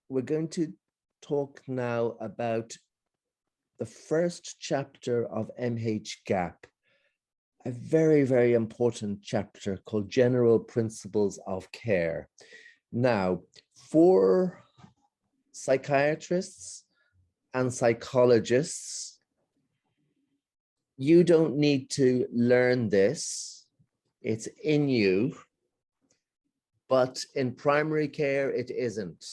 we're going to talk now about the first chapter of mhGAP, a very, very important chapter called General Principles of Care. Now, for psychiatrists and psychologists, you don't need to learn this. It's in you. But in primary care, it isn't.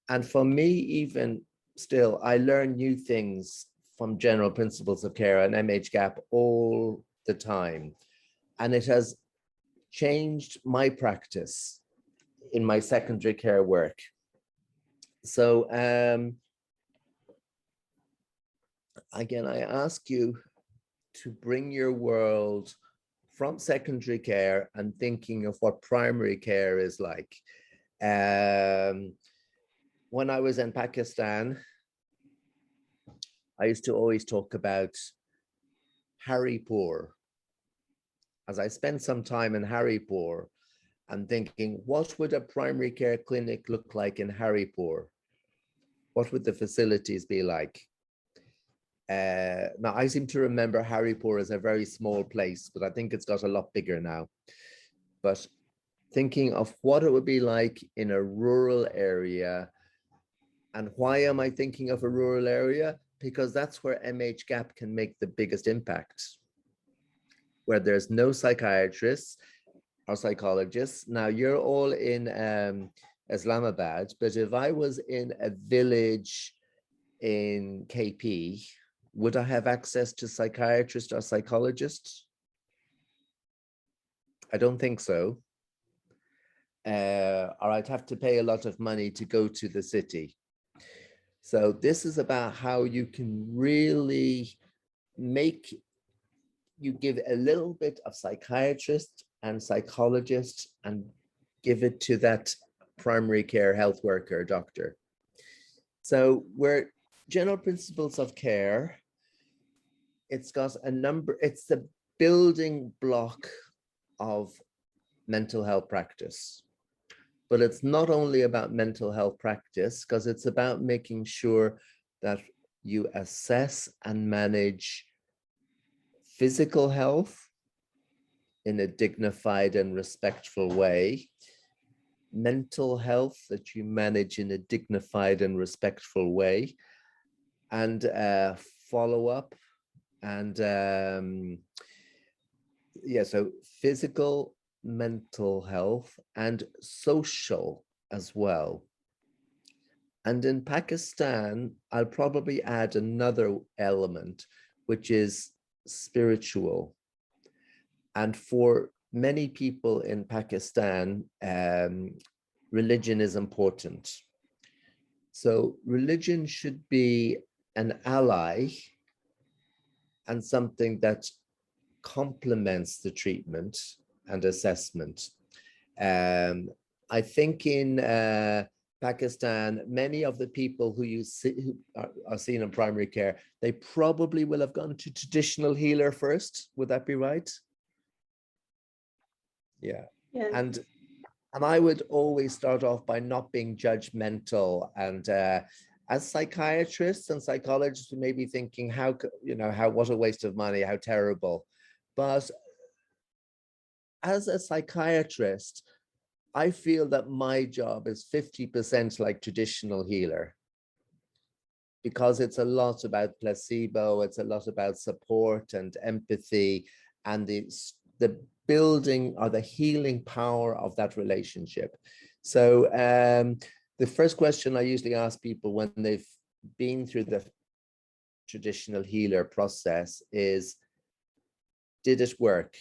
And for me, even still, I learn new things from General Principles of Care and mhGAP all the time. And it has changed my practice in my secondary care work. So again, I ask you to bring your world from secondary care and thinking of what primary care is like. When I was in Pakistan, I used to always talk about Haripur. As I spent some time in Haripur, I'm thinking, what would a primary care clinic look like in Haripur? What would the facilities be like? Now, I seem to remember Haripur as a very small place, but I think it's got a lot bigger now. But thinking of what it would be like in a rural area. And why am I thinking of a rural area? Because that's where mhGAP can make the biggest impact, where there's no psychiatrists or psychologists. Now, you're all in Islamabad, but if I was in a village in KP, would I have access to psychiatrists or psychologists? I don't think so. Or I'd have to pay a lot of money to go to the city. So this is about how you can really you give a little bit of psychiatrist and psychologist and give it to that primary care health worker, doctor. So we're General Principles of Care. It's got a number, it's the building block of mental health practice. But it's not only about mental health practice, because it's about making sure that you assess and manage physical health in a dignified and respectful way, mental health that you manage in a dignified and respectful way, and follow up. And so physical, mental health, and social as well. And in Pakistan, I'll probably add another element, which is spiritual. And for many people in Pakistan, religion is important. So religion should be an ally and something that complements the treatment and assessment. I think in Pakistan, many of the people who are seen in primary care, they probably will have gone to traditional healer first. Would that be right? Yeah. And I would always start off by not being judgmental. And as psychiatrists and psychologists, we may be thinking, what a waste of money, how terrible. But as a psychiatrist, I feel that my job is 50% like traditional healer, because it's a lot about placebo, it's a lot about support and empathy and the building or the healing power of that relationship. So the first question I usually ask people when they've been through the traditional healer process is, did it work?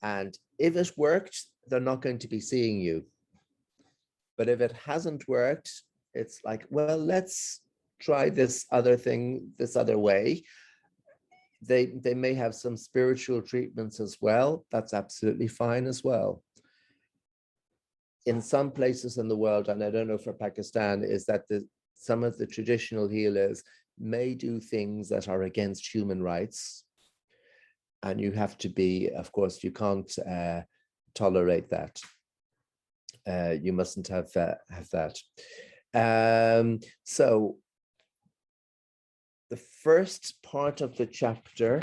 And if it worked, they're not going to be seeing you. But if it hasn't worked, it's like, well, let's try this other thing, this other way. They may have some spiritual treatments as well. That's absolutely fine as well. In some places in the world, and I don't know for Pakistan, is that some of the traditional healers may do things that are against human rights. And you have to be, of course, you can't tolerate that. You mustn't have that. So the first part of the chapter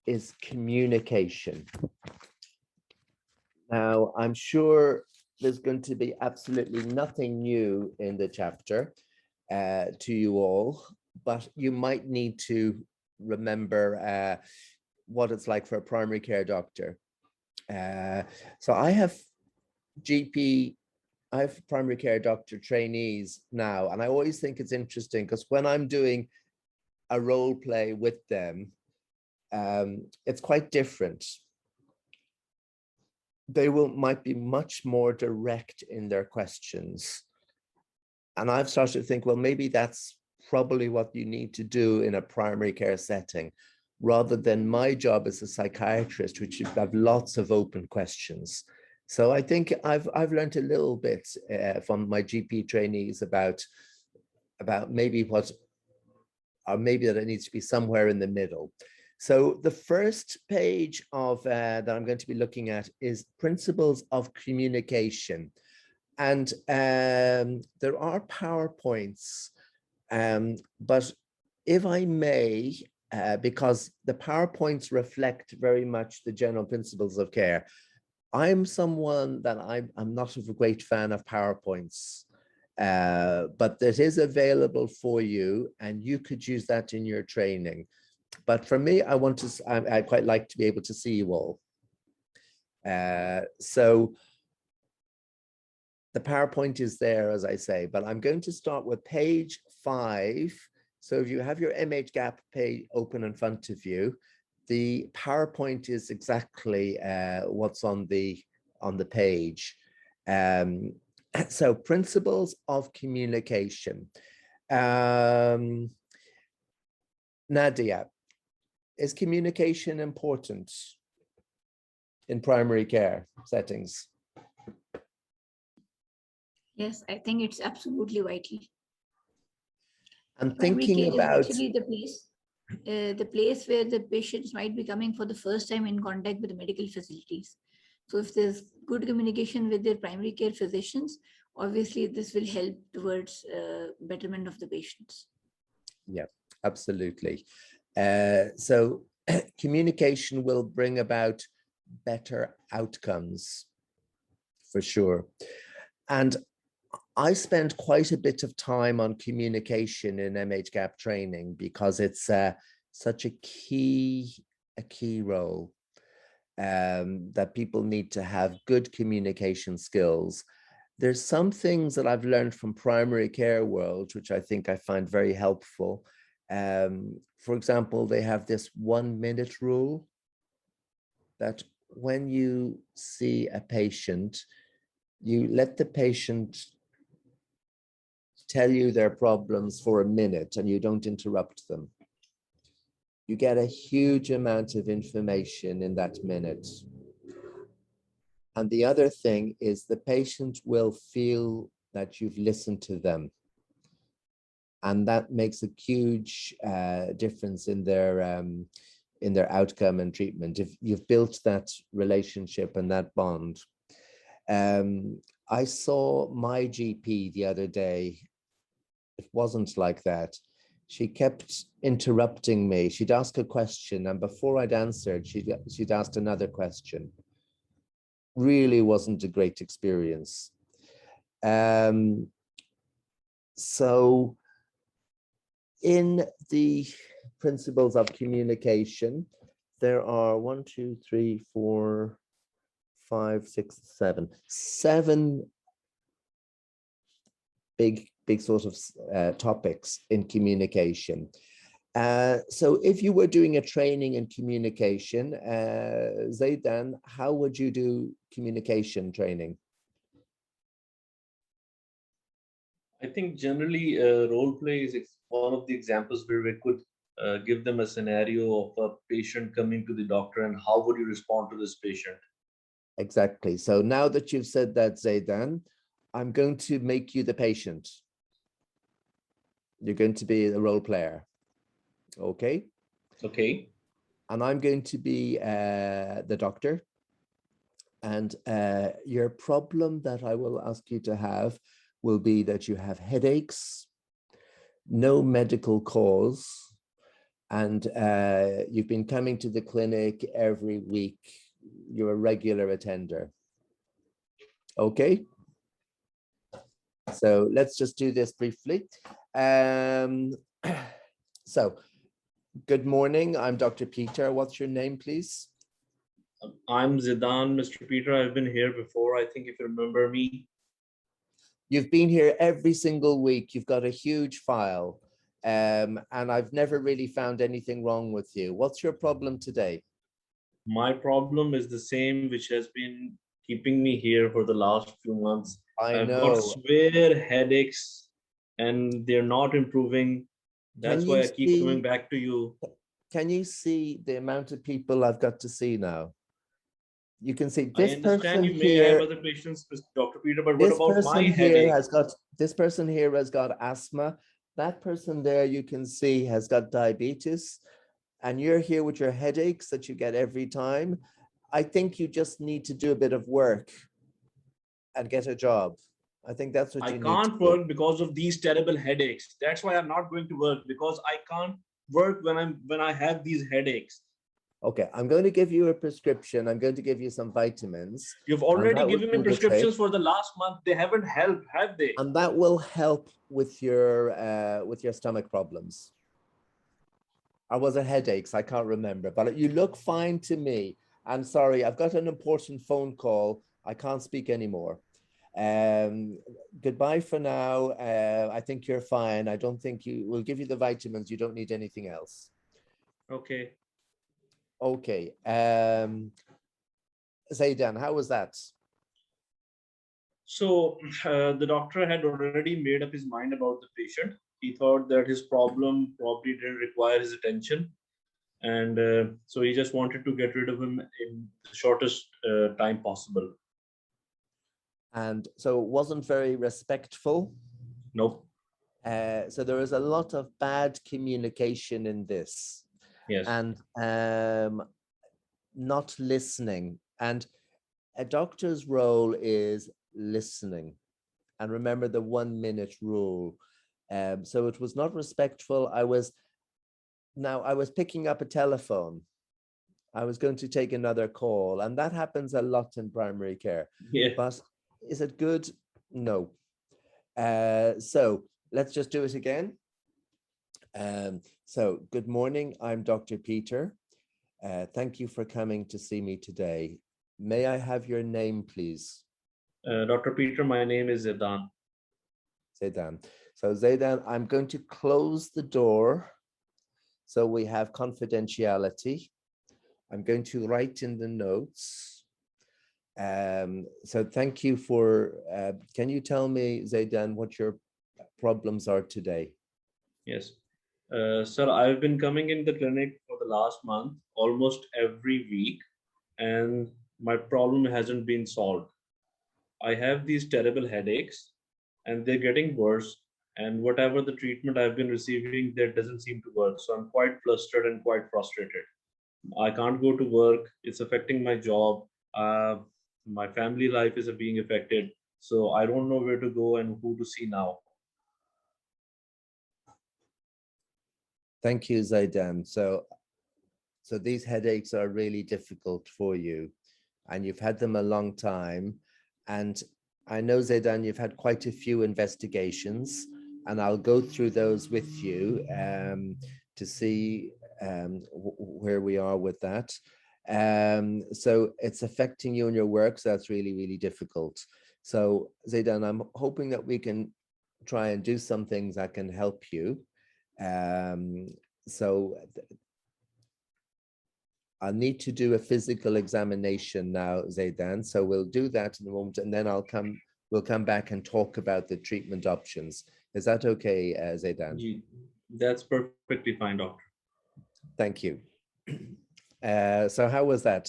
is communication. Now, I'm sure there's going to be absolutely nothing new in the chapter to you all, but you might need to remember what it's like for a primary care doctor. So I have primary care doctor trainees now, and I always think it's interesting because when I'm doing a role play with them, it's quite different. They might be much more direct in their questions. And I've started to think, well, maybe that's probably what you need to do in a primary care setting, rather than my job as a psychiatrist, which you have lots of open questions. So I think I've learned a little bit from my GP trainees about maybe that it needs to be somewhere in the middle. So the first page of that I'm going to be looking at is principles of communication. And there are PowerPoints, but if I may, because the PowerPoints reflect very much the general principles of care, I'm someone that I'm not a great fan of PowerPoints, but that is available for you, and you could use that in your training. But for me, I'd quite like to be able to see you all. So the PowerPoint is there, as I say, but I'm going to start with page 5. So if you have your mhGAP page open in front of you, the PowerPoint is exactly what's on the page. So principles of communication. Nadia, is communication important in primary care settings? Yes, I think it's absolutely vital. I'm thinking about actually the place where the patients might be coming for the first time in contact with the medical facilities. So if there's good communication with their primary care physicians, obviously this will help towards betterment of the patients. Yeah, absolutely. So communication will bring about better outcomes for sure. And I spend quite a bit of time on communication in mhGAP training because it's such a key role that people need to have good communication skills. There's some things that I've learned from primary care world, which I think I find very helpful. For example, they have this 1-minute rule that when you see a patient, you let the patient tell you their problems for a minute and you don't interrupt them. You get a huge amount of information in that minute. And the other thing is the patient will feel that you've listened to them. And that makes a huge difference in their outcome and treatment. If you've built that relationship and that bond. I saw my GP the other day. It wasn't like that. She kept interrupting me. She'd ask a question, and before I'd answered, she'd asked another question. Really wasn't a great experience. So in the principles of communication, there are 1, 2, 3, 4, 5, 6, 7 big sort of topics in communication. So if you were doing a training in communication, Zaidan, how would you do communication training? I think generally role play is one of the examples where we could give them a scenario of a patient coming to the doctor and how would you respond to this patient? Exactly. So now that you've said that, Zaidan, I'm going to make you the patient. You're going to be the role player. Okay? Okay. And I'm going to be the doctor. And your problem that I will ask you to have will be that you have headaches, no medical cause, and you've been coming to the clinic every week. You're a regular attender. Okay. So let's just do this briefly. So good morning. I'm Dr. Peter. What's your name, please? I'm Zidan, Mr. Peter. I've been here before, I think, if you remember me. You've been here every single week. You've got a huge file, and I've never really found anything wrong with you. What's your problem today? My problem is the same, which has been keeping me here for the last few months. I've got severe headaches and they're not improving. That's why I keep coming back to you. Can you see the amount of people I've got to see now? You can see this I understand person you may here, have other patients, Dr. Peter, but what about my headache? headache? This person here has got asthma. That person there, you can see, has got diabetes. And you're here with your headaches that you get every time. I think you just need to do a bit of work and get a job. I think that's what you need to do. I can't work because of these terrible headaches. That's why I'm not going to work, because I can't work when I have these headaches. Okay, I'm going to give you a prescription. I'm going to give you some vitamins. You've already given me prescriptions for the last month. They haven't helped, have they? And that will help with your stomach problems. Or was it headaches? I can't remember, but you look fine to me. I'm sorry, I've got an important phone call. I can't speak anymore. Goodbye for now. I think you're fine. I don't think we'll give you the vitamins. You don't need anything else. Okay. Okay. Zaidan, how was that? So the doctor had already made up his mind about the patient. He thought that his problem probably didn't require his attention. And so he just wanted to get rid of him in the shortest time possible. And so it wasn't very respectful? Nope. So there was a lot of bad communication in this. Yes. And not listening. And a doctor's role is listening. And remember the 1 minute rule. So it was not respectful. I was picking up a telephone. I was going to take another call, and that happens a lot in primary care. Yeah. But is it good? No. So let's just do it again. So good morning, I'm Dr. Peter. Thank you for coming to see me today. May I have your name, please? Dr. Peter, my name is Zaidan. Zaidan. So Zaidan, I'm going to close the door. So we have confidentiality. I'm going to write in the notes. So thank you for, can you tell me, Zaidan, what your problems are today? Yes. Sir, I've been coming in the clinic for the last month, almost every week, and my problem hasn't been solved. I have these terrible headaches and they're getting worse. And whatever the treatment I've been receiving, that doesn't seem to work. So I'm quite flustered and quite frustrated. I can't go to work. It's affecting my job. My family life is being affected. So I don't know where to go and who to see now. Thank you, Zaidan. So these headaches are really difficult for you, and you've had them a long time. And I know, Zaidan, you've had quite a few investigations, and I'll go through those with you to see where we are with that. So it's affecting you in your work, so that's really, really difficult. So Zaidan, I'm hoping that we can try and do some things that can help you. So I'll need to do a physical examination now, Zaidan. So we'll do that in a moment, and then we'll come back and talk about the treatment options. Is that okay, Zaidan? That's perfectly fine, doctor. Thank you. So how was that?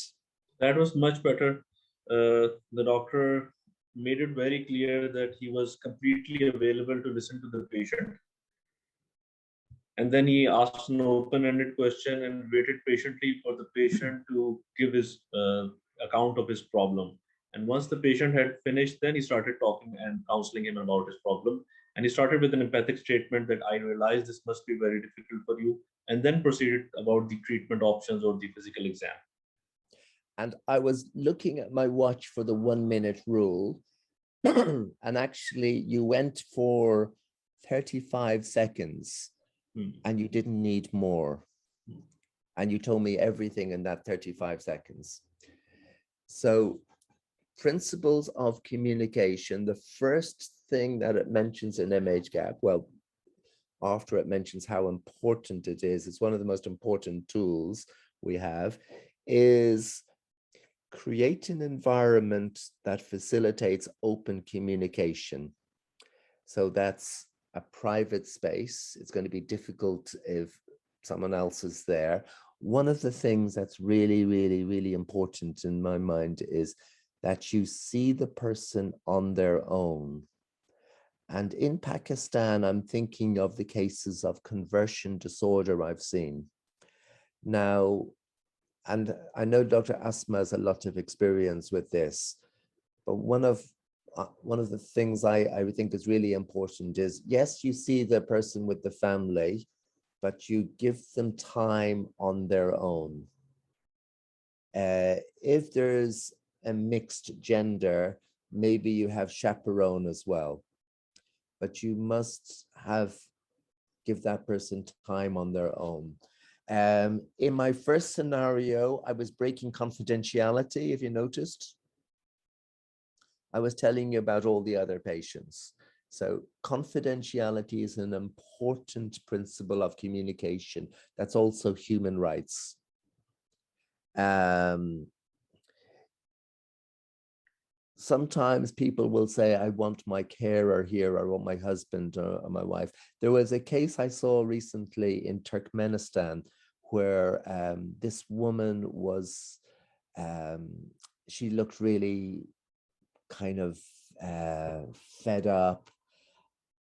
That was much better. The doctor made it very clear that he was completely available to listen to the patient. And then he asked an open-ended question and waited patiently for the patient to give his account of his problem. And once the patient had finished, then he started talking and counseling him about his problem. And he started with an empathic statement that I realize this must be very difficult for you, and then proceeded about the treatment options or the physical exam. And I was looking at my watch for the 1 minute rule. And actually, you went for 35 seconds and you didn't need more. And you told me everything in that 35 seconds. So, principles of communication, the first thing that it mentions in mhGAP, well, after it mentions how important it is, it's one of the most important tools we have, is create an environment that facilitates open communication. So that's a private space. It's going to be difficult if someone else is there. One of the things that's really, really, really important in my mind is that you see the person on their own. And in Pakistan, I'm thinking of the cases of conversion disorder I've seen. Now, and I know Dr. Asma has a lot of experience with this, but one of the things I would think is really important is, yes, you see the person with the family, but you give them time on their own. If there's a mixed gender, maybe you have chaperone as well, but you must give that person time on their own. In my first scenario, I was breaking confidentiality, if you noticed. I was telling you about all the other patients. So confidentiality is an important principle of communication. That's also human rights. Sometimes people will say, I want my carer here, or I want my husband or my wife. There was a case I saw recently in Turkmenistan where this woman was, she looked really kind of fed up,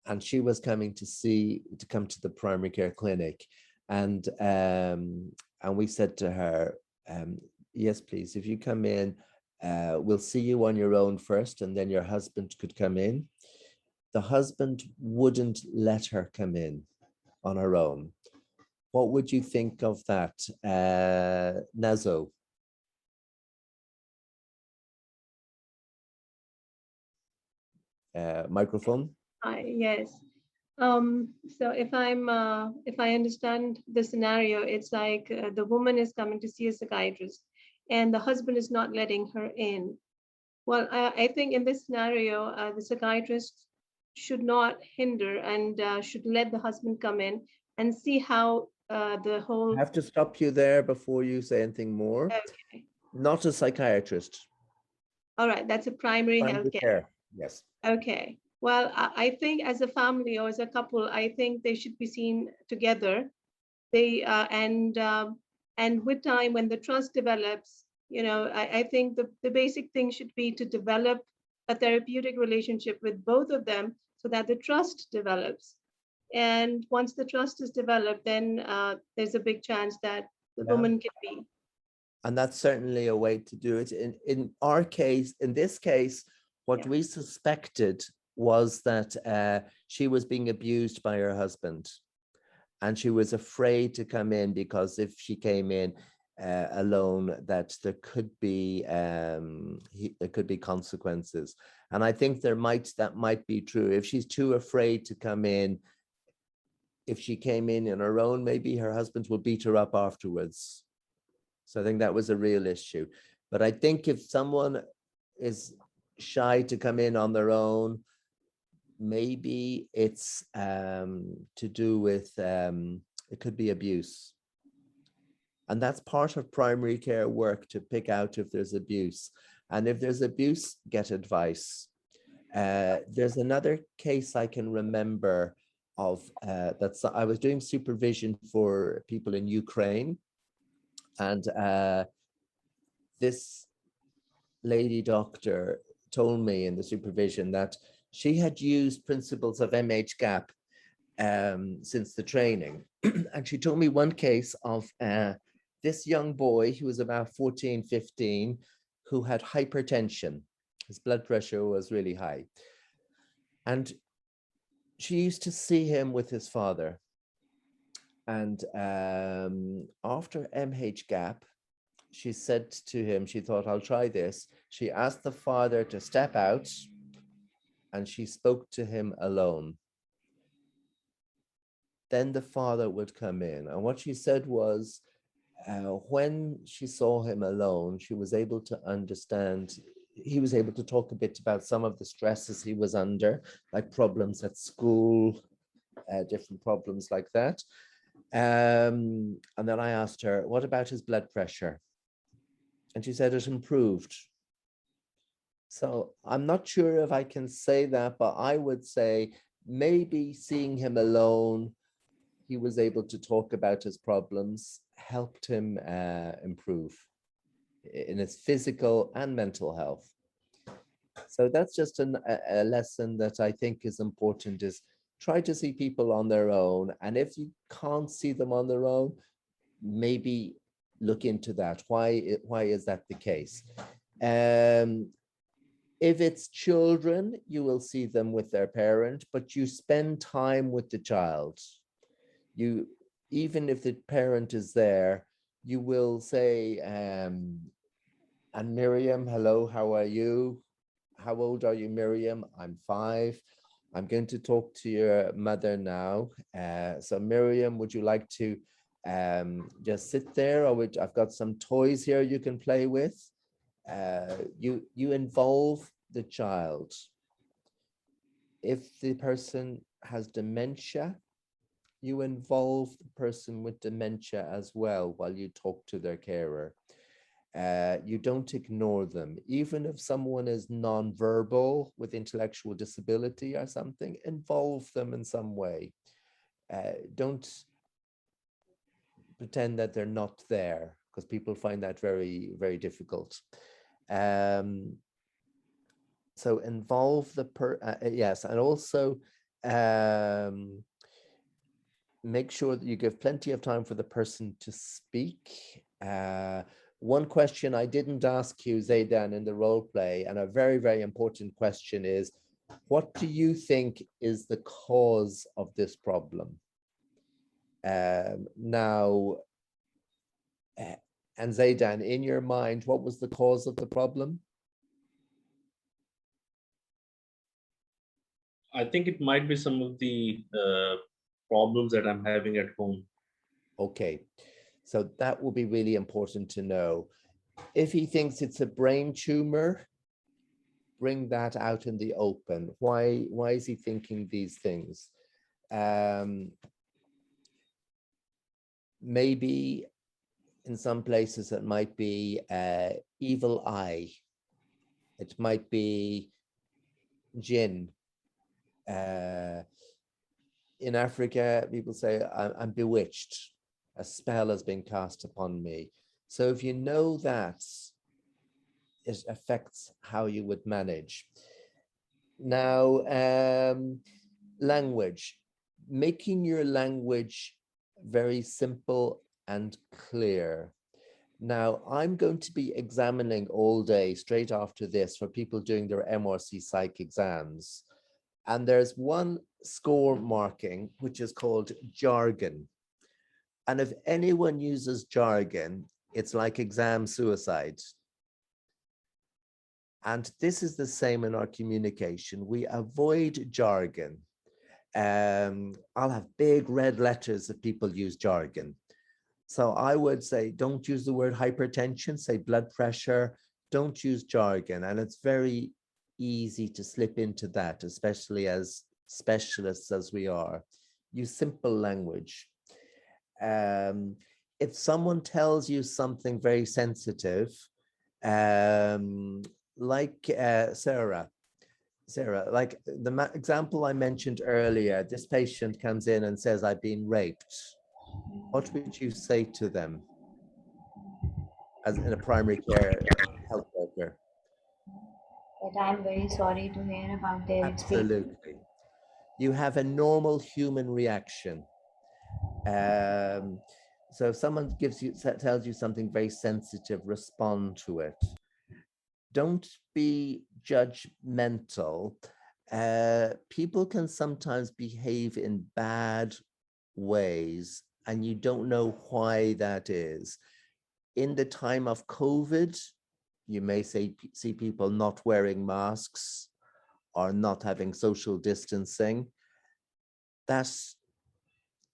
and she was coming to come to the primary care clinic, and we said to her, yes, please, if you come in, we'll see you on your own first, and then your husband could come in. The husband wouldn't let her come in on her own. What would you think of that, Nazo? Microphone. Hi, yes. So if I understand the scenario, it's like the woman is coming to see a psychiatrist and the husband is not letting her in. Well, I think in this scenario, the psychiatrist should not hinder and should let the husband come in and see how the whole... I have to stop you there before you say anything more. Okay. Not a psychiatrist. All right, that's a primary health care. Yes. Okay. Well, I think as a family or as a couple, I think they should be seen together. They and with time, when the trust develops, I think the basic thing should be to develop a therapeutic relationship with both of them so that the trust develops. And once the trust is developed, then there's a big chance that the woman can be. And that's certainly a way to do it. In our case, in this case, what we suspected was that she was being abused by her husband, and she was afraid to come in because if she came in alone, that there could be consequences. And I think that might be true. If she's too afraid to come in, if she came in her own, maybe her husband will beat her up afterwards. So I think that was a real issue. But I think if someone is shy to come in on their own, maybe it's to do with, it could be abuse. And that's part of primary care work, to pick out if there's abuse. And if there's abuse, get advice. There's another case I can remember of I was doing supervision for people in Ukraine. And this lady doctor told me in the supervision that she had used principles of mhGAP since the training. And she told me one case of this young boy who was about 14, 15, who had hypertension. His blood pressure was really high. And she used to see him with his father. And after mhGAP, she said to him, she thought, I'll try this. She asked the father to step out and she spoke to him alone. Then the father would come in. And what she said was, when she saw him alone, she was able to understand, he was able to talk a bit about some of the stresses he was under, like problems at school, different problems like that. And then I asked her, what about his blood pressure? And she said it improved. So I'm not sure if I can say that, but I would say maybe seeing him alone, he was able to talk about his problems, helped him improve in his physical and mental health. So that's just a lesson that I think is important, is try to see people on their own. And if you can't see them on their own, maybe look into that. Why is that the case? If it's children, you will see them with their parent, but you spend time with the child. You, even if the parent is there, you will say, and Miriam, hello, how are you? How old are you, Miriam? I'm 5. I'm going to talk to your mother now. So Miriam, would you like to just sit there, or I've got some toys here you can play with. You involve the child. If the person has dementia, you involve the person with dementia as well while you talk to their carer. You don't ignore them. Even if someone is nonverbal with intellectual disability or something, involve them in some way. Don't pretend that they're not there, because people find that very, very difficult. So involve the yes, and also make sure that you give plenty of time for the person to speak. One question I didn't ask you, Zaidan, in the role play, and a very, very important question is, what do you think is the cause of this problem? Now, and Zaidan, in your mind, what was the cause of the problem? I think it might be some of the problems that I'm having at home. Okay, so that will be really important to know. If he thinks it's a brain tumor, bring that out in the open. Why is he thinking these things? Maybe in some places it might be evil eye. It might be jinn. In Africa, people say, I'm bewitched. A spell has been cast upon me. So if you know that, it affects how you would manage. Now, language. Making your language very simple and clear. Now, I'm going to be examining all day straight after this for people doing their MRC Psych exams. And there's one score marking, which is called jargon. And if anyone uses jargon, it's like exam suicide. And this is the same in our communication. We avoid jargon. I'll have big red letters if people use jargon. So I would say, don't use the word hypertension, say blood pressure, don't use jargon. And it's very easy to slip into that, especially as specialists as we are. Use simple language. If someone tells you something very sensitive, like Sarah, like the example I mentioned earlier, this patient comes in and says, I've been raped. What would you say to them as in a primary care health worker? But I'm very sorry to hear about their experience. Absolutely. You have a normal human reaction. So if someone tells you something very sensitive, respond to it. don't be judgmental. People can sometimes behave in bad ways, and you don't know why that is. In the time of COVID, you may see people not wearing masks or not having social distancing. That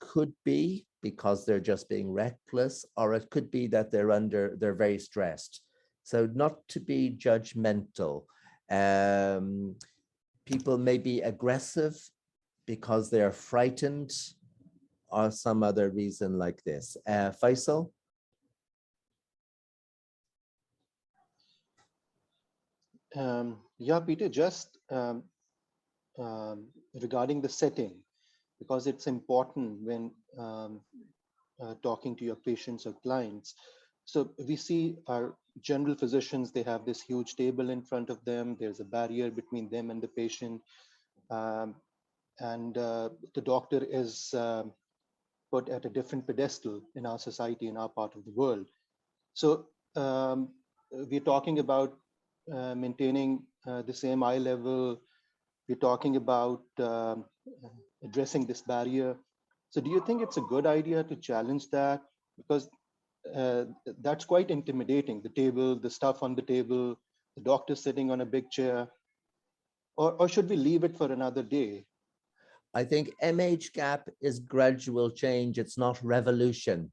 could be because they're just being reckless, or it could be that they're very stressed. So not to be judgmental. People may be aggressive because they're frightened or some other reason like this. Faisal? Yeah, Peter, just regarding the setting, because it's important when talking to your patients or clients. So we see our general physicians, they have this huge table in front of them. There's a barrier between them and the patient. And the doctor is put at a different pedestal in our society, in our part of the world. So we're talking about maintaining the same eye level. We're talking about addressing this barrier. So do you think it's a good idea to challenge that? Because that's quite intimidating, the table, the stuff on the table, the doctor sitting on a big chair, or should we leave it for another day? I think mhGAP is gradual change. It's not revolution.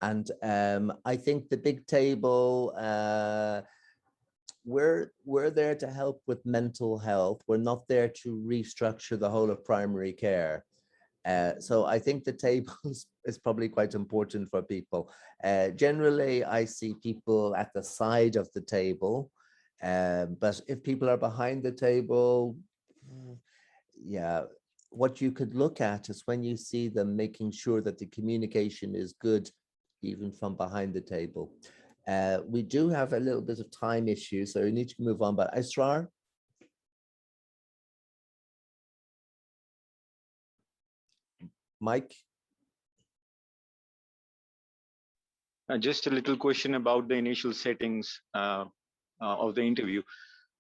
And I think the big table, we're there to help with mental health. We're not there to restructure the whole of primary care. So I think the table is probably quite important for people. Generally, I see people at the side of the table, but if people are behind the table, yeah, what you could look at is when you see them making sure that the communication is good, even from behind the table. We do have a little bit of time issue, so we need to move on, but Israr? Mike? Just a little question about the initial settings of the interview.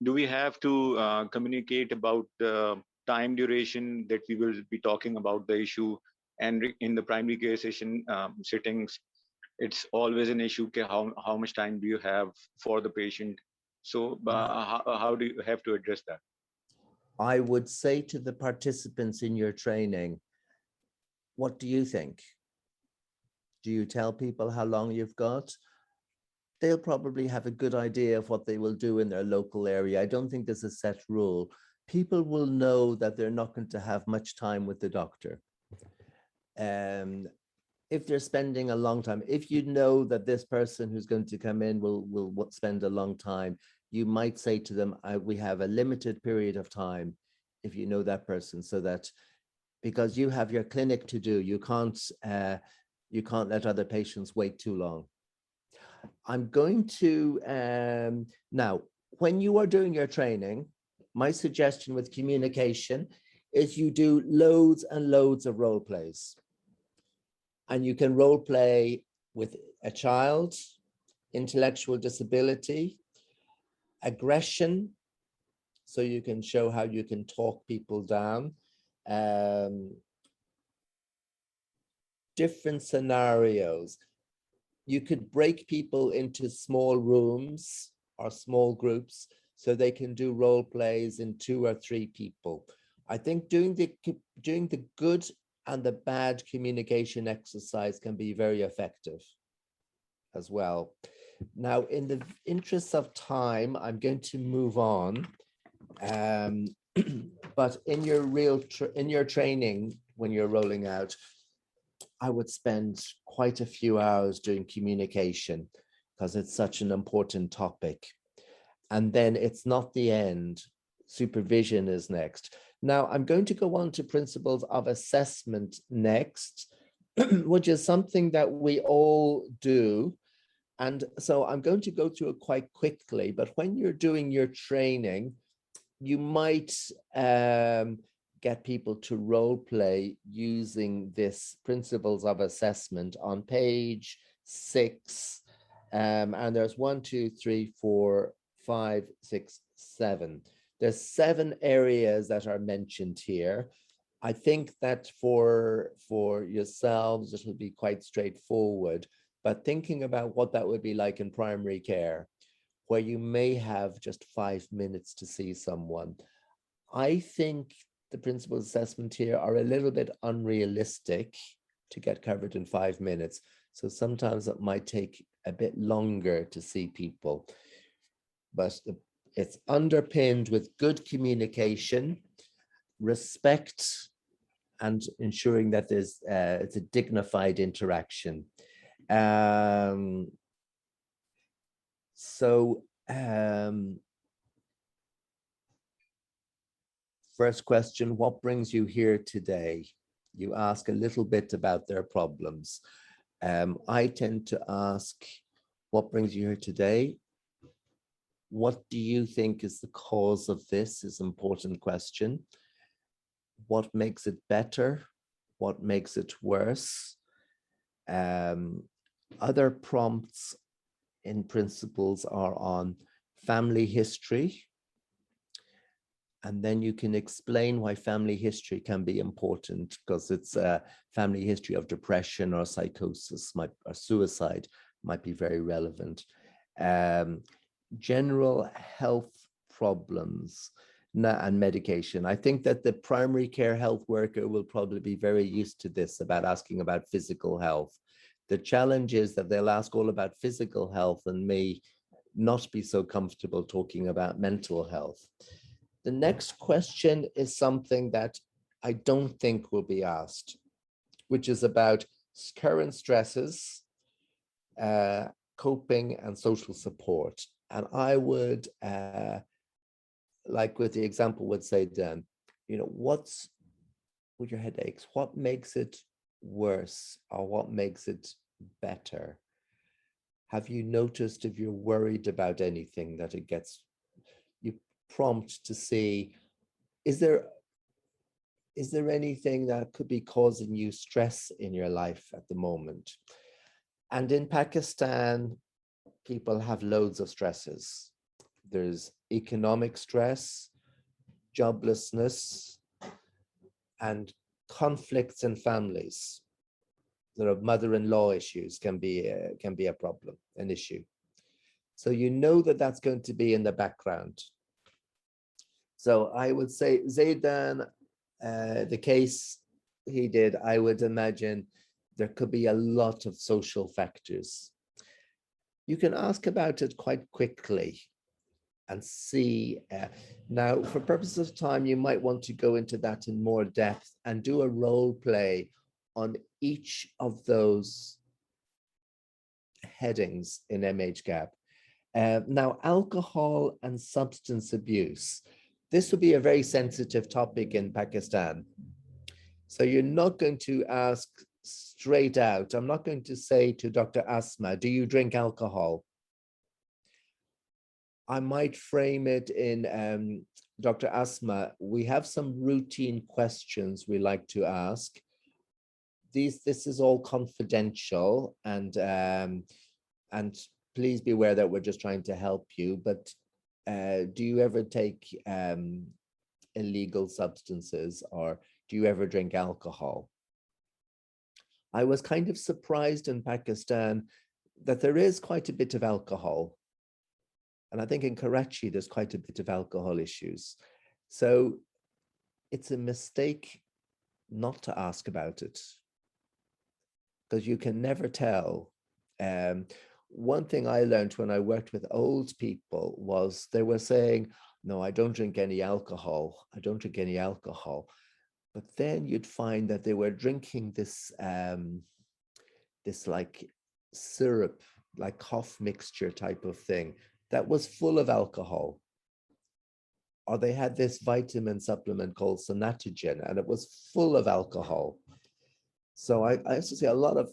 Do we have to communicate about the time duration that we will be talking about the issue? And in the primary care session settings, it's always an issue. How much time do you have for the patient? So how do you have to address that? I would say to the participants in your training, what do you think? Do you tell people how long you've got? They'll probably have a good idea of what they will do in their local area. I don't think there's a set rule. People will know that they're not going to have much time with the doctor. If they're spending a long time, if you know that this person who's going to come in will spend a long time, you might say to them, we have a limited period of time, if you know that person, so that, because you have your clinic to do, you can't let other patients wait too long. I'm going to, now, when you are doing your training, my suggestion with communication is you do loads and loads of role plays. And you can role play with a child, intellectual disability, aggression, so you can show how you can talk people down, different scenarios. You could break people into small rooms or small groups so they can do role plays in 2 or 3 people. I think doing the good and the bad communication exercise can be very effective as well. Now, in the interest of time, I'm going to move on. But in your training, when you're rolling out, I would spend quite a few hours doing communication because it's such an important topic. And then it's not the end. Supervision is next. Now, I'm going to go on to principles of assessment next, which is something that we all do. And so I'm going to go through it quite quickly, but when you're doing your training, you might get people to role play using this principles of assessment on page 6. And there's 1, 2, 3, 4, 5, 6, 7. There's 7 areas that are mentioned here. I think that for yourselves, it will be quite straightforward, but thinking about what that would be like in primary care, where you may have just 5 minutes to see someone. I think the principal assessment here are a little bit unrealistic to get covered in 5 minutes. So sometimes it might take a bit longer to see people, but it's underpinned with good communication, respect, and ensuring that it's a dignified interaction. First question, what brings you here today? You ask a little bit about their problems. I tend to ask, what brings you here today? What do you think is the cause of this is an important question. What makes it better? What makes it worse? Other prompts in principles are on family history. And then you can explain why family history can be important, because it's a family history of depression or psychosis or suicide might be very relevant. General health problems and medication. I think that the primary care health worker will probably be very used to this, about asking about physical health. The challenge is that they'll ask all about physical health and may not be so comfortable talking about mental health. The next question is something that I don't think will be asked, which is about current stresses, coping, and social support. And I would, like with the example would say then, what's with your headaches? What makes it worse or what makes it better? Have you noticed if you're worried about anything that it gets, you prompt to see, is there anything that could be causing you stress in your life at the moment? And in Pakistan, people have loads of stresses. There's economic stress, joblessness, and conflicts in families. There are mother-in-law issues can be a problem, an issue. So you know that that's going to be in the background. So I would say Zaidan, the case he did, I would imagine there could be a lot of social factors. You can ask about it quite quickly and see. Now, for purposes of time, you might want to go into that in more depth and do a role play on each of those headings in mhGAP. Now, alcohol and substance abuse. This would be a very sensitive topic in Pakistan. So you're not going to ask straight out. I'm not going to say to Dr. Asma, do you drink alcohol? I might frame it in, Dr. Asma, we have some routine questions we like to ask. This is all confidential, and please be aware that we're just trying to help you, but do you ever take illegal substances, or do you ever drink alcohol? I was kind of surprised in Pakistan that there is quite a bit of alcohol. And I think in Karachi, there's quite a bit of alcohol issues. So it's a mistake not to ask about it, because you can never tell. One thing I learned when I worked with old people was they were saying, no, I don't drink any alcohol. I don't drink any alcohol. But then you'd find that they were drinking this, this like syrup, like cough mixture type of thing that was full of alcohol. Or they had this vitamin supplement called Sonatigen, and it was full of alcohol. So I used to see a lot of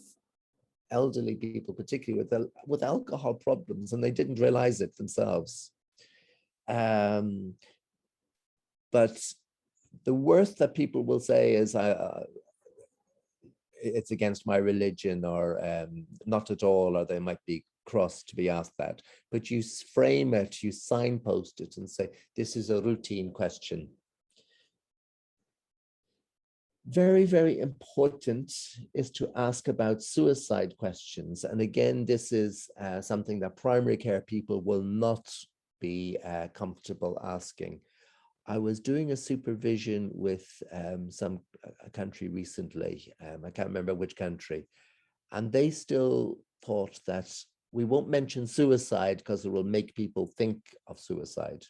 elderly people, particularly with alcohol problems, and they didn't realize it themselves. But the worst that people will say is, it's against my religion, or not at all, or they might be cross to be asked that, but you frame it, you signpost it and say, this is a routine question. Very, very important is to ask about suicide questions. And again, this is something that primary care people will not be comfortable asking. I was doing a supervision with a country recently. I can't remember which country. And they still thought that we won't mention suicide because it will make people think of suicide.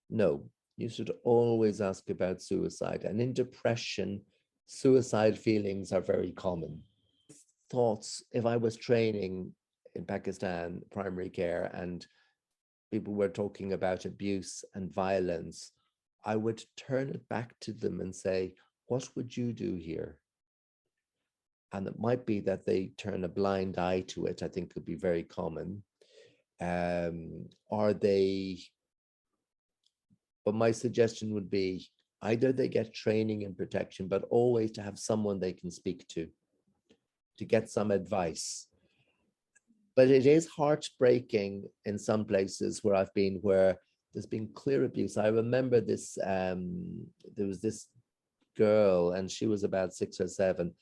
No. You should always ask about suicide. And in depression, suicide feelings are very common. Thoughts, if I was training in Pakistan, primary care, and people were talking about abuse and violence, I would turn it back to them and say, what would you do here? And it might be that they turn a blind eye to it. I think could be very common. But my suggestion would be either they get training and protection, but always to have someone they can speak to get some advice. But it is heartbreaking in some places where I've been, where there's been clear abuse. I remember this, there was this girl and she was about 6 or 7,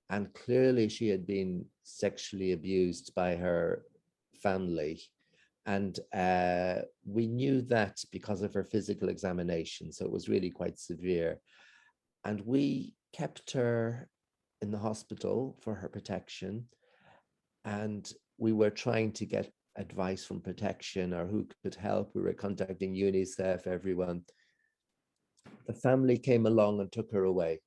and clearly she had been sexually abused by her family. And we knew that because of her physical examination. So it was really quite severe. And we kept her in the hospital for her protection. And we were trying to get advice from protection or who could help. We were contacting UNICEF, everyone. The family came along and took her away.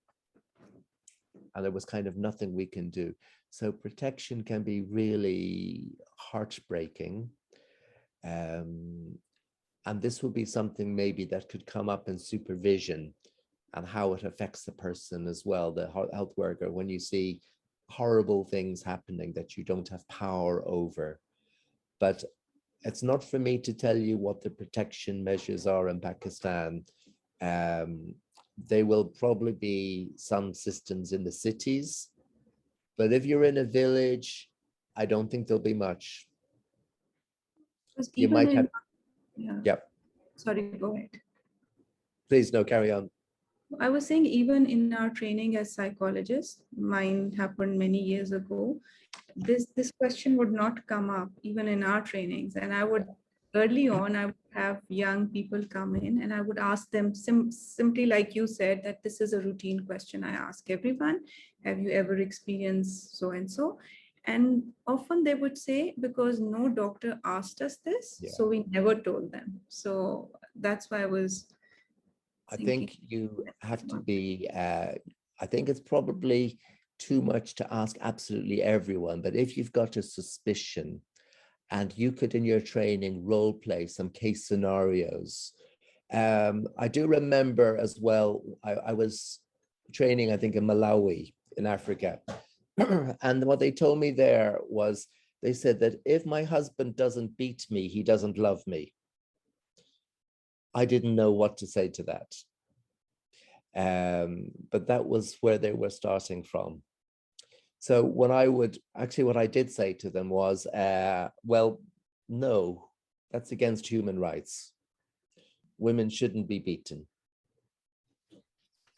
And there was kind of nothing we can do. So protection can be really heartbreaking. And this would be something maybe that could come up in supervision and how it affects the person as well, the health worker, when you see horrible things happening that you don't have power over. But it's not for me to tell you what the protection measures are in Pakistan. There will probably be some systems in the cities, but if you're in a village, I don't think there'll be much. You might have. Yeah. Yep. Sorry, go ahead. Please, no, carry on. I was saying even in our training as psychologists, mine happened many years ago, this question would not come up even in our trainings. And I would, early on, I would have young people come in and I would ask them simply like you said, that this is a routine question I ask everyone. Have you ever experienced so-and-so? And often they would say, because no doctor asked us this, so we never told them. So that's why I was thinking. I think you have to be, I think it's probably too much to ask absolutely everyone, but if you've got a suspicion and you could in your training role play some case scenarios. I do remember as well, I was training, I think in Malawi in Africa. And what they told me there was, they said that if my husband doesn't beat me, he doesn't love me. I didn't know what to say to that. But that was where they were starting from. So when I would, actually what I did say to them was, well, no, that's against human rights. Women shouldn't be beaten.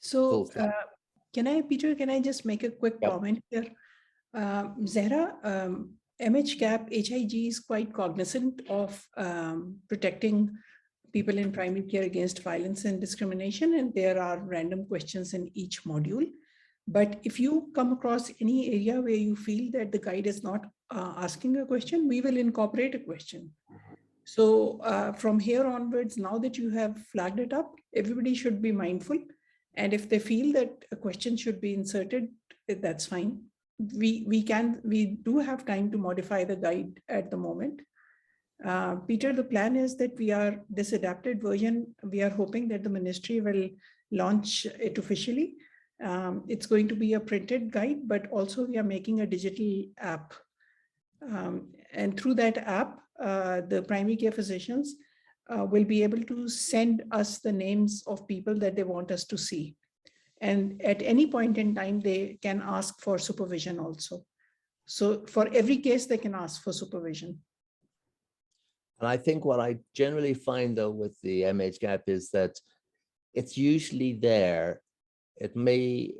So Peter, can I just make a quick comment here? Zahra, mhGAP-HIG is quite cognizant of protecting people in primary care against violence and discrimination, and there are random questions in each module. But if you come across any area where you feel that the guide is not asking a question, we will incorporate a question. So from here onwards, now that you have flagged it up, everybody should be mindful. And if they feel that a question should be inserted, that's fine. We do have time to modify the guide at the moment. Peter, the plan is that this adapted version, we are hoping that the ministry will launch it officially. It's going to be a printed guide, but also we are making a digital app. And through that app, the primary care physicians will be able to send us the names of people that they want us to see. And at any point in time, they can ask for supervision also. So for every case, they can ask for supervision. And I think what I generally find though with the mhGAP is that it's usually there. It may,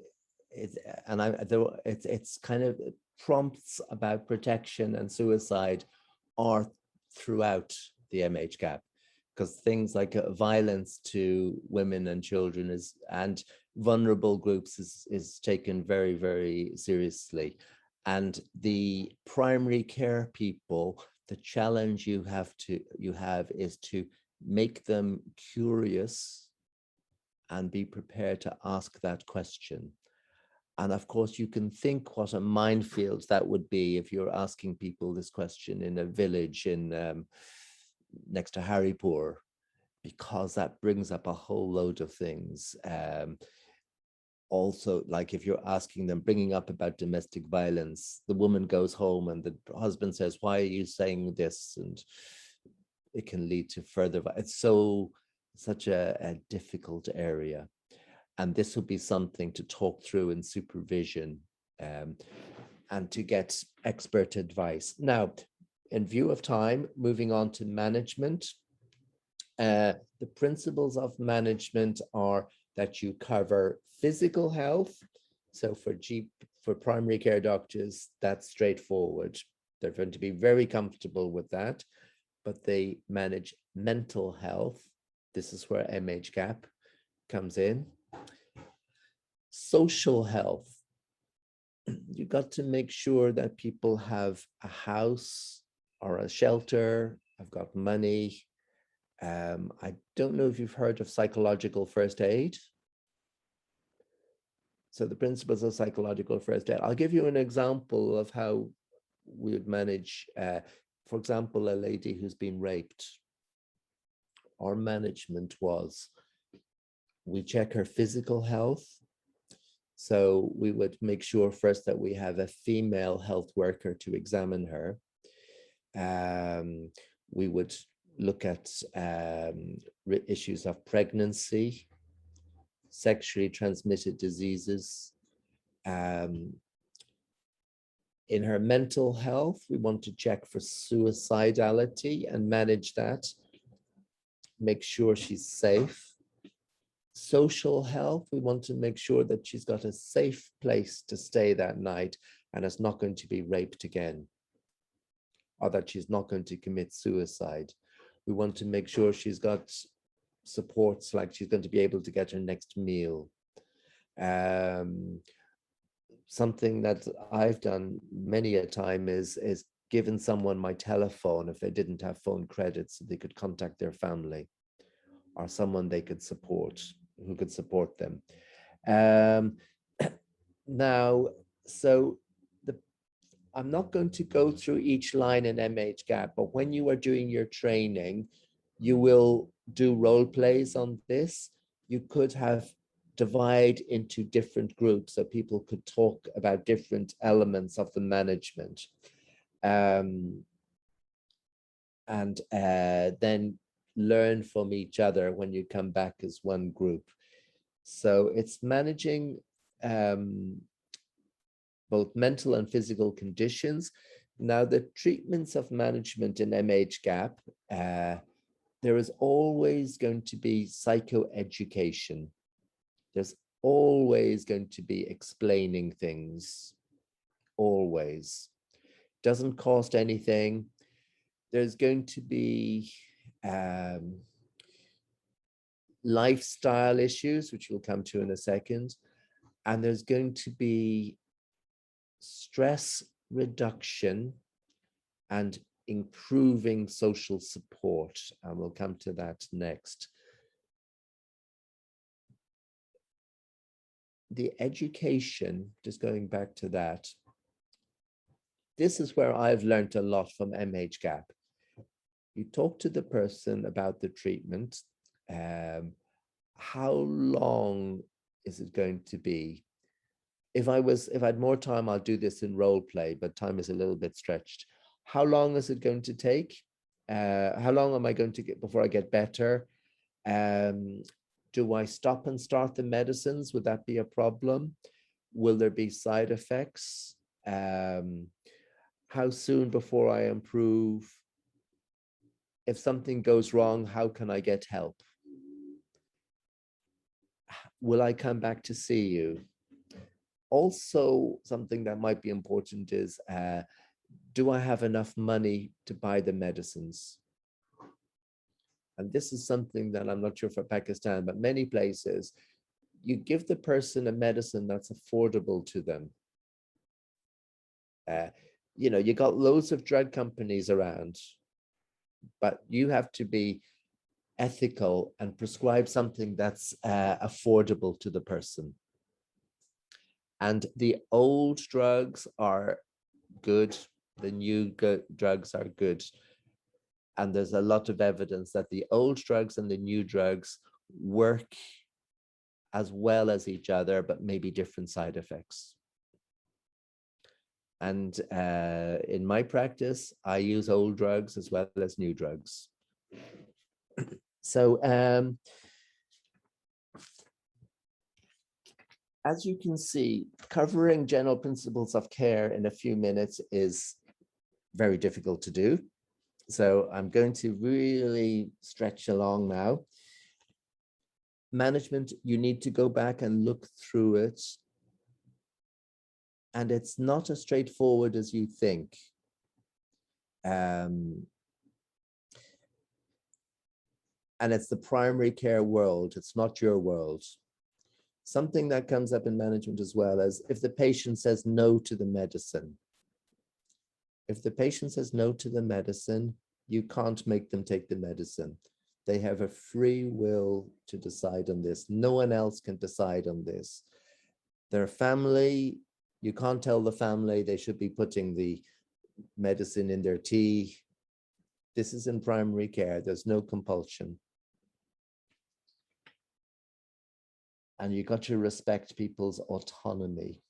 it's kind of prompts about protection and suicide are throughout the mhGAP, because things like violence to women and children and vulnerable groups is taken very, very seriously. And the primary care people, the challenge you have is to make them curious and be prepared to ask that question. And of course, you can think what a minefield that would be if you're asking people this question in a village in next to Harrypur, because that brings up a whole load of things. Also, like if you're asking them, bringing up about domestic violence, the woman goes home and the husband says, "Why are you saying this?" And it can lead to further. It's such a difficult area. And this would be something to talk through in supervision and to get expert advice. Now, in view of time, moving on to management. The principles of management are that you cover physical health. So for primary care doctors, that's straightforward. They're going to be very comfortable with that, but they manage mental health. This is where mhGAP comes in. Social health. You got to make sure that people have a house or a shelter, have got money. I don't know if you've heard of psychological first aid. So the principles of psychological first aid. I'll give you an example of how we would manage, for example, a lady who's been raped. Our management was, we check her physical health. So we would make sure first that we have a female health worker to examine her. We would look at issues of pregnancy, sexually transmitted diseases. In her mental health, we want to check for suicidality and manage that, make sure she's safe. Social health, we want to make sure that she's got a safe place to stay that night and is not going to be raped again, or that she's not going to commit suicide. We want to make sure she's got supports, like she's going to be able to get her next meal. Something that I've done many a time is given someone my telephone if they didn't have phone credits, so they could contact their family or someone they could support, who could support them. Now, so I'm not going to go through each line in mhGAP, but when you are doing your training, you will do role plays on this. You could have divide into different groups so people could talk about different elements of the management. And then learn from each other when you come back as one group. So it's managing both mental and physical conditions. Now, the treatments of management in mhGAP, there is always going to be psychoeducation. There's always going to be explaining things, always. Doesn't cost anything. There's going to be lifestyle issues, which we'll come to in a second. And there's going to be stress reduction and improving social support. And we'll come to that next. The education, just going back to that, this is where I've learned a lot from mhGAP. You talk to the person about the treatment. How long is it going to be? If I had more time, I'll do this in role play, but time is a little bit stretched. How long is it going to take? How long am I going to get before I get better? Do I stop and start the medicines? Would that be a problem? Will there be side effects? How soon before I improve? If something goes wrong, how can I get help? Will I come back to see you? Also, something that might be important is, do I have enough money to buy the medicines? And this is something that I'm not sure for Pakistan, but many places, you give the person a medicine that's affordable to them. You know, you got loads of drug companies around, but you have to be ethical and prescribe something that's affordable to the person. And the old drugs are good, the new drugs are good. And there's a lot of evidence that the old drugs and the new drugs work as well as each other, but maybe different side effects. And in my practice, I use old drugs as well as new drugs. So as you can see, covering general principles of care in a few minutes is very difficult to do. So I'm going to really stretch along now. Management, you need to go back and look through it. And it's not as straightforward as you think. And it's the primary care world. It's not your world. Something that comes up in management as well as if the patient says no to the medicine. If the patient says no to the medicine, you can't make them take the medicine. They have a free will to decide on this. No one else can decide on this. Their family, you can't tell the family they should be putting the medicine in their tea. This is in primary care. There's no compulsion. And you got to respect people's autonomy.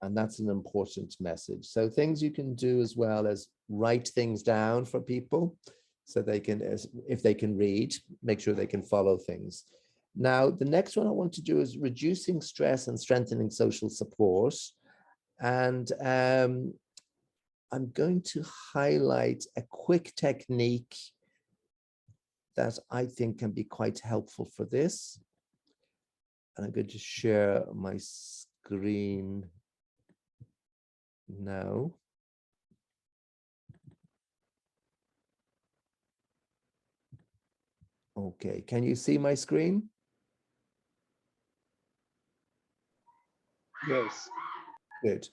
And that's an important message. So things you can do as well as write things down for people so they can, if they can read, make sure they can follow things. Now, the next one I want to do is reducing stress and strengthening social support. And I'm going to highlight a quick technique that I think can be quite helpful for this. And I'm going to share my screen now. Okay, can you see my screen? Yes. Good.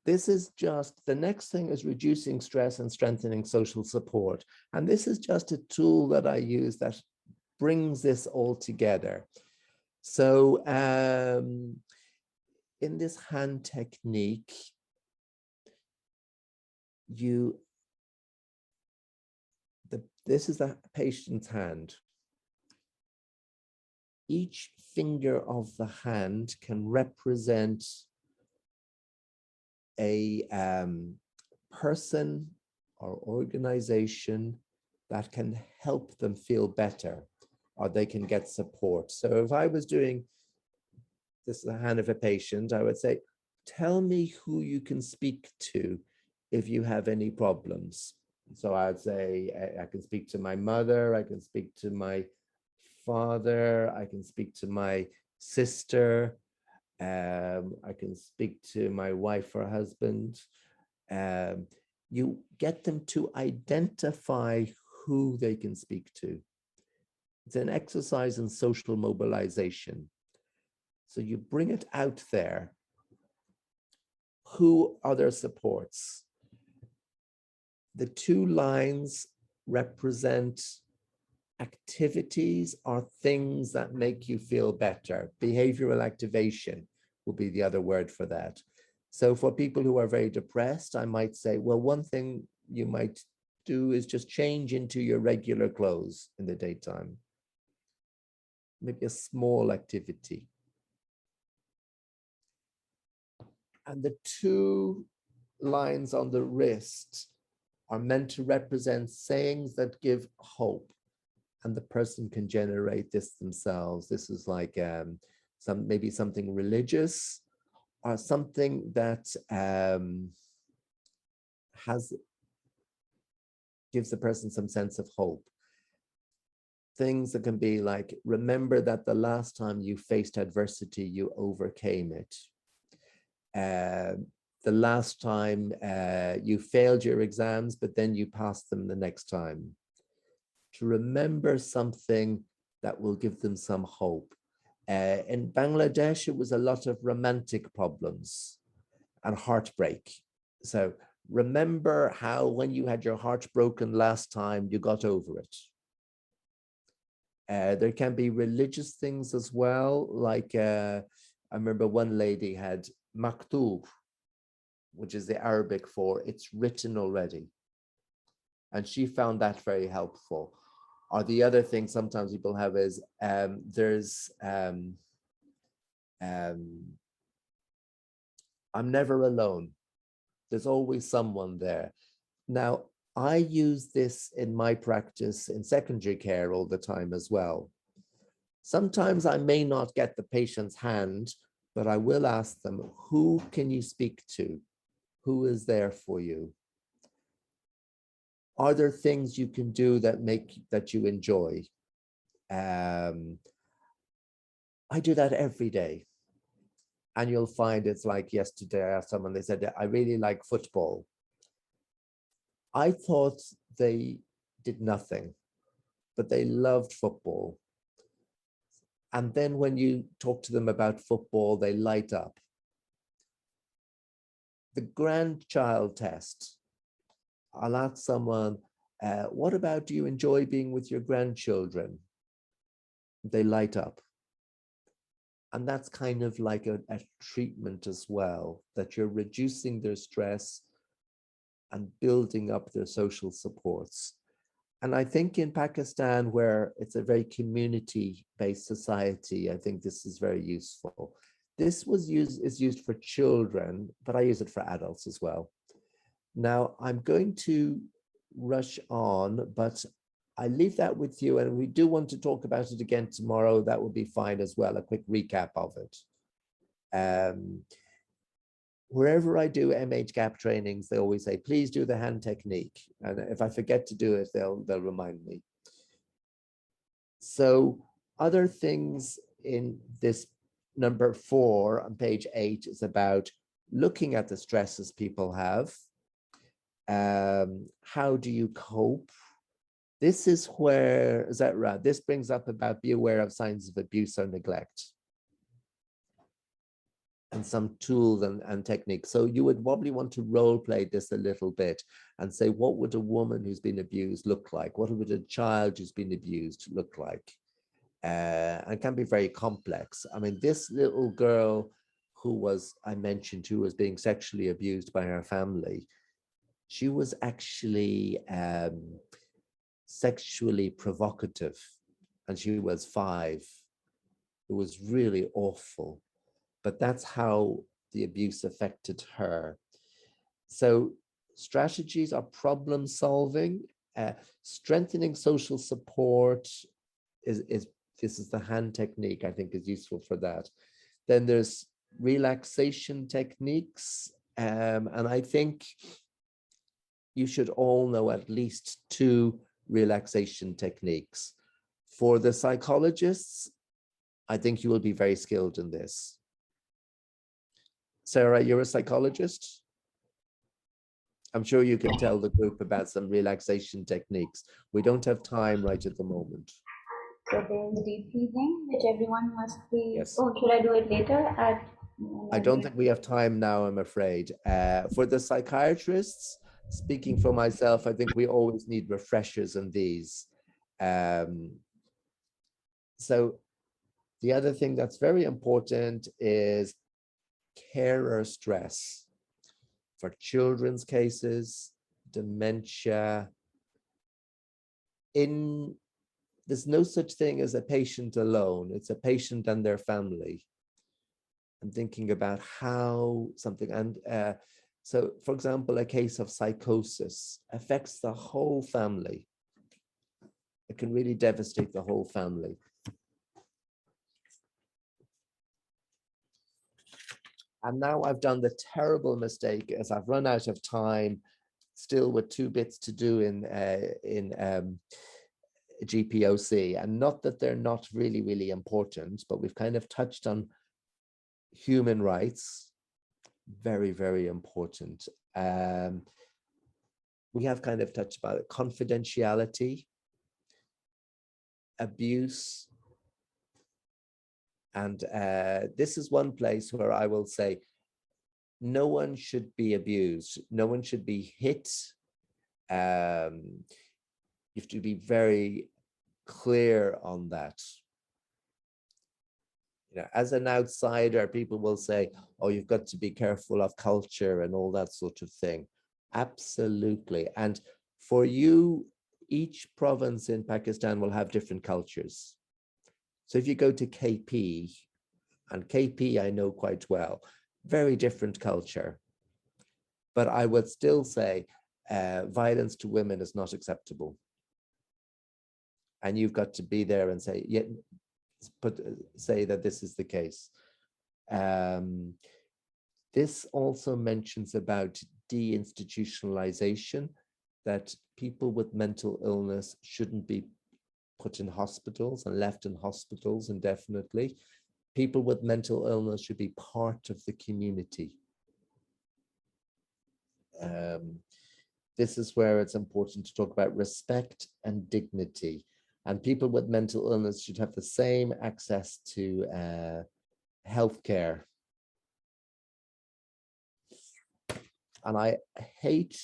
This is just, the next thing is reducing stress and strengthening social support. And this is just a tool that I use that brings this all together. So in this hand technique, this is the patient's hand. Each finger of the hand can represent a person or organization that can help them feel better, or they can get support. So if I was doing this is the hand of a patient, I would say, tell me who you can speak to if you have any problems. So I'd say, I can speak to my mother, I can speak to my father, I can speak to my sister, I can speak to my wife or husband. You get them to identify who they can speak to. It's an exercise in social mobilization. So you bring it out there. Who are their supports? The two lines represent activities or things that make you feel better. Behavioral activation will be the other word for that. So for people who are very depressed, I might say, well, one thing you might do is just change into your regular clothes in the daytime. Maybe a small activity. And the two lines on the wrist are meant to represent sayings that give hope, and the person can generate this themselves. This is like maybe something religious, are something that gives the person some sense of hope. Things that can be like, remember that the last time you faced adversity, you overcame it. The last time you failed your exams, but then you passed them the next time. To remember something that will give them some hope. In Bangladesh, it was a lot of romantic problems and heartbreak. So remember how when you had your heart broken last time, you got over it. There can be religious things as well. Like I remember one lady had maktub, which is the Arabic for it's written already. And she found that very helpful. Or the other thing sometimes people have is I'm never alone. There's always someone there. Now, I use this in my practice in secondary care all the time as well. Sometimes I may not get the patient's hand, but I will ask them, who can you speak to? Who is there for you? Are there things you can do that you enjoy? I do that every day. And you'll find it's like yesterday I asked someone, they said, I really like football. I thought they did nothing, but they loved football. And then when you talk to them about football, they light up. The grandchild test. I'll ask someone, what about, do you enjoy being with your grandchildren? They light up. And that's kind of like a treatment as well, that you're reducing their stress and building up their social supports. And I think in Pakistan, where it's a very community-based society, I think this is very useful. This is used for children, but I use it for adults as well. Now, I'm going to rush on, but I leave that with you, and we do want to talk about it again tomorrow. That would be fine as well, a quick recap of it. Wherever I do mhGAP trainings, they always say, please do the hand technique. And if I forget to do it, they'll remind me. So other things in this number 4 on page 8 is about looking at the stresses people have. How do you cope? This is where, is that right? This brings up about be aware of signs of abuse or neglect. And some tools and techniques. So you would probably want to role play this a little bit and say, what would a woman who's been abused look like? What would a child who's been abused look like? And it can be very complex. I mean, this little girl I mentioned, who was being sexually abused by her family, she was actually sexually provocative, and she was 5. It was really awful. But that's how the abuse affected her. So strategies are problem solving, strengthening social support this is the hand technique, I think is useful for that. Then there's relaxation techniques. And I think you should all know at least 2 relaxation techniques. For the psychologists, I think you will be very skilled in this. Sarah, you're a psychologist. I'm sure you can tell the group about some relaxation techniques. We don't have time right at the moment. So there's deep breathing, which everyone must be. Yes. Oh, should I do it later? I don't think we have time now, I'm afraid. For the psychiatrists, speaking for myself, I think we always need refreshers in these. So the other thing that's very important is carer stress for children's cases, dementia. There's no such thing as a patient alone. It's a patient and their family. And thinking about how something, and so for example, a case of psychosis affects the whole family. It can really devastate the whole family. And now I've done the terrible mistake as I've run out of time, still with 2 bits to do in GPOC. And not that they're not really, really important, but we've kind of touched on human rights, very, very important. We have kind of touched about it. Confidentiality, abuse. And this is one place where I will say, no one should be abused. No one should be hit. You have to be very clear on that. You know, as an outsider, people will say, oh, you've got to be careful of culture and all that sort of thing. Absolutely. And for you, each province in Pakistan will have different cultures. So if you go to KP, and KP I know quite well, very different culture. But I would still say violence to women is not acceptable. And you've got to be there and say, yeah, say that this is the case. This also mentions about deinstitutionalization, that people with mental illness shouldn't be put in hospitals and left in hospitals indefinitely. People with mental illness should be part of the community. This is where it's important to talk about respect and dignity. And people with mental illness should have the same access to healthcare. And I hate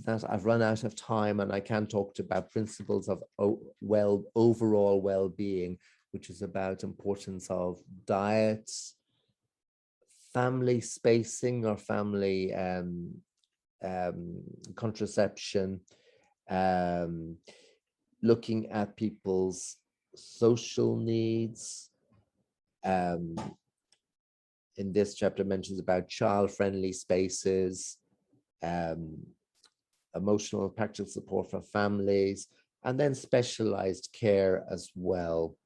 that I've run out of time and I can't talk about principles of overall well-being, which is about importance of diet, family spacing or family contraception, looking at people's social needs. In this chapter mentions about child-friendly spaces, emotional and practical support for families, and then specialized care as well.